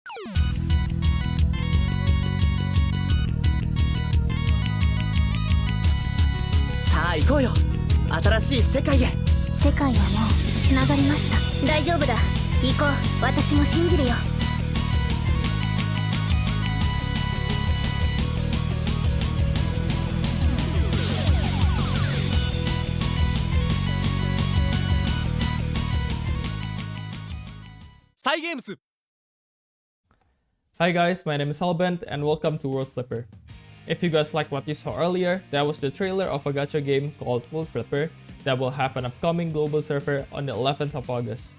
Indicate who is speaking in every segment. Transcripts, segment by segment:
Speaker 1: さあ行こうよ。新しい世界へ。
Speaker 2: 世界はもうつながりました。大丈夫だ。行こう。私も信じるよ。
Speaker 1: cygames!
Speaker 3: Hi guys, my name is Hellbent and welcome to World Flipper. If you guys like what you saw earlier, that was the trailer of a gacha game called World Flipper that will have an upcoming global server on the 11th of August.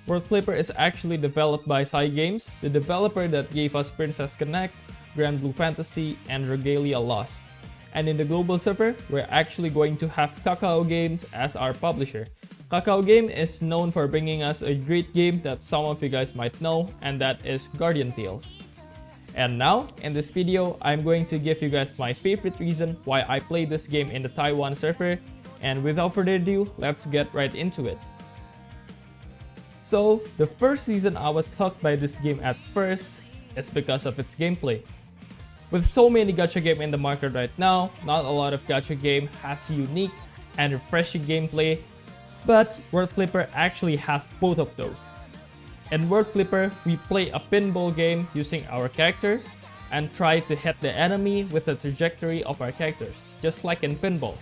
Speaker 3: World Flipper is actually developed by Cygames, the developer that gave us Princess Connect, GRANBLUE Fantasy, and Regalia Lost. And in the global server, we're actually going to have kakaogames as our publisher. Kakaogames is known for bringing us a great game that some of you guys might know, and that is Guardian Tales. And now, in this video, I'm going to give you guys my favorite reason why I play this game in the Taiwan server, and without further ado, let's get right into it. So, the first reason I was hooked by this game at first is because of its gameplay. With so many gacha games in the market right now, not a lot of gacha game has unique and refreshing gameplay, but World Flipper actually has both of those. In World Flipper, we play a pinball game using our characters and try to hit the enemy with the trajectory of our characters, just like in pinball.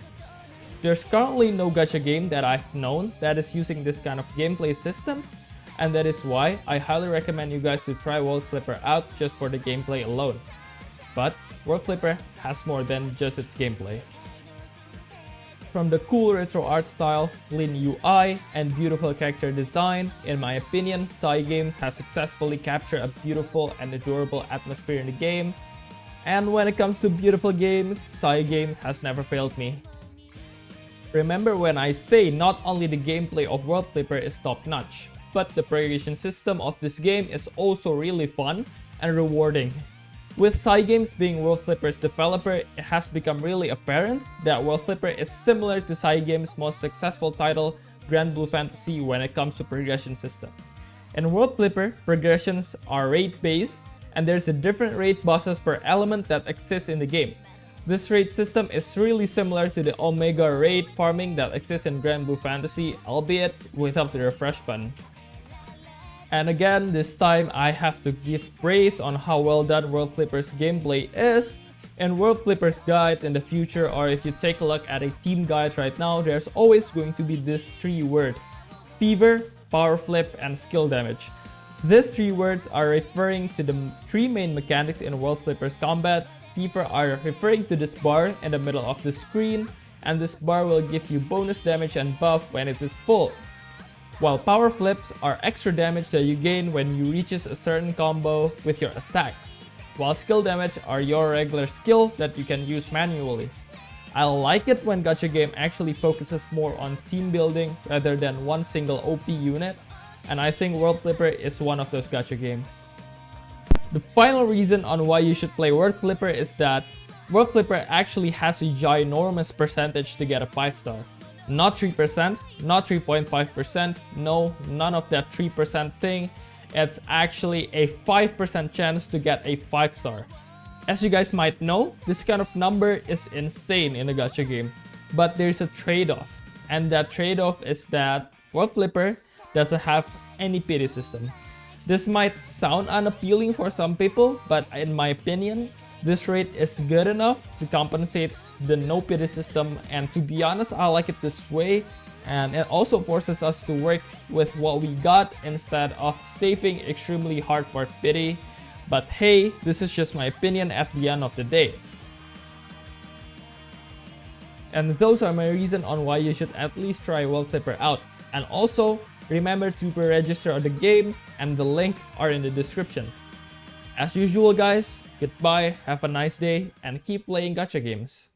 Speaker 3: There's currently no gacha game that I've known that is using this kind of gameplay system, and that is why I highly recommend you guys to try World Flipper out just for the gameplay alone. But World Flipper has more than just its gameplay. From the cool retro art style, clean UI, and beautiful character design, in my opinion, Cygames has successfully captured a beautiful and adorable atmosphere in the game. And when it comes to beautiful games, Cygames has never failed me. Remember when I say not only the gameplay of World Flipper is top-notch, but the progression system of this game is also really fun and rewarding. With Cygames being World Flipper's developer, it has become really apparent that World Flipper is similar to Cygames' most successful title, GRANBLUE Fantasy, when it comes to progression system. In World Flipper, progressions are rate-based, and there's a different rate bosses per element that exists in the game. This rate system is really similar to the Omega rate farming that exists in GRANBLUE Fantasy, albeit without the refresh button. And again, this time I have to give praise on how well done World Flipper's gameplay is. In World Flipper's guides in the future, or if you take a look at a team guide right now, there's always going to be this three word: fever, power flip, and skill damage. These three words are referring to the three main mechanics in World Flipper's combat. Fever are referring to this bar in the middle of the screen, and this bar will give you bonus damage and buff when it is full. While power flips are extra damage that you gain when you reaches a certain combo with your attacks, while skill damage are your regular skill that you can use manually. I like it when gacha game actually focuses more on team building rather than one single OP unit, and I think World Flipper is one of those gacha games. The final reason on why you should play World Flipper is that World Flipper actually has a ginormous percentage to get a 5-star. Not 3%, not 3.5%, no, none of that 3% thing. It's actually a 5% chance to get a 5-star. As you guys might know, this kind of number is insane in a gacha game. But there's a trade-off, and that trade-off is that World Flipper doesn't have any pity system. This might sound unappealing for some people, but in my opinion, this rate is good enough to compensate the no pity system, and to be honest, I like it this way, and it also forces us to work with what we got instead of saving extremely hard for pity. But hey, this is just my opinion at the end of the day. And those are my reasons on why you should at least try World Flipper out. And also, remember to pre-register on the game, and the link are in the description. As usual guys, goodbye, have a nice day, and keep playing gacha games.